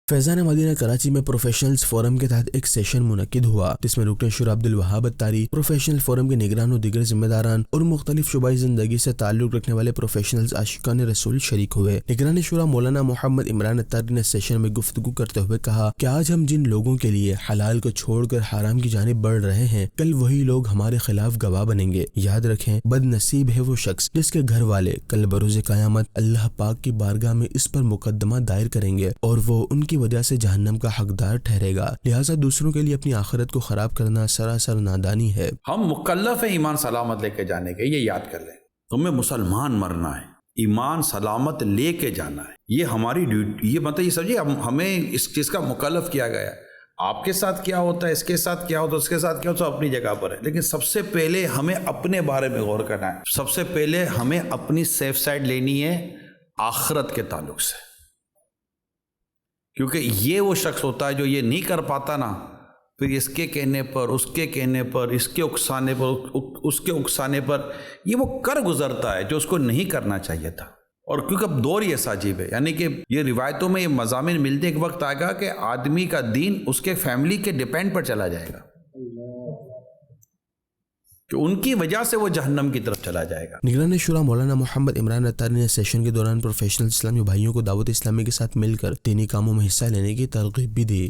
فیضان مدینہ کراچی میں professionals forum کے تحت ایک سیشن منعقد ہوا جس میں رکن شورا عبدالوہاب اتاری، پروفیشنل فورم کے نگران و دیگر ذمہ داران اور مختلف شعبۂ زندگی سے تعلق رکھنے والے پروفیشنلز عاشقان رسول شریک ہوئے۔ نگران شورا مولانا محمد عمران اتاری نے سیشن میں گفتگو کرتے ہوئے کہا کہ آج ہم جن لوگوں کے لیے حلال کو چھوڑ کر حرام کی جانب بڑھ رہے ہیں، کل وہی لوگ ہمارے خلاف گواہ بنیں گے۔ یاد رکھیں، بد نصیب ہے وہ شخص جس کے گھر والے کل بروز قیامت اللہ پاک کی بارگاہ میں اس پر مقدمہ دائر کریں گے اور وہ ان کی وجہ سے جہنم کا حقدار ٹھہرے گا، لہٰذا دوسروں کے لیے اپنی آخرت کو خراب کرنا سراسر نادانی ہے۔ ہم مکلف ہیں ایمان سلامت لے کے جانے کے، یہ یاد کر لیں۔ تمہیں مسلمان مرنا ہے، ایمان سلامت لے کے جانا ہے، یہ ہماری ڈیوٹی، یہ مطلب یہ سمجھیے ہمیں اس چیز کا مکلف کیا گیا ہے۔ آپ کے ساتھ کیا ہوتا ہے، اس کے ساتھ کیا ہوتا ہے، اس کے ساتھ کیا ہوتا ہے، اپنی جگہ پر ہے، لیکن سب سے پہلے ہمیں اپنے بارے میں غور کرنا ہے۔ سب سے پہلے ہمیں اپنی سیف سائڈ لینی ہے آخرت کے تعلق سے، کیونکہ یہ وہ شخص ہوتا ہے جو یہ نہیں کر پاتا نا، پھر اس کے کہنے پر، اس کے کہنے پر، اس کے اکسانے پر، اس کے اکسانے پر یہ وہ کر گزرتا ہے جو اس کو نہیں کرنا چاہیے تھا۔ اور کیونکہ اب دور ہی ایسا عجیب ہے، یعنی کہ یہ روایتوں میں یہ مضامین ملتے، ایک وقت آئے گا کہ آدمی کا دین اس کے فیملی کے ڈیپینڈ پر چلا جائے گا، کہ ان کی وجہ سے وہ جہنم کی طرف چلا جائے گا۔ نگران شورا مولانا محمد عمران اتاری نے سیشن کے دوران پروفیشنل اسلامی بھائیوں کو دعوت اسلامی کے ساتھ مل کر دینی کاموں میں حصہ لینے کی ترغیب بھی دی۔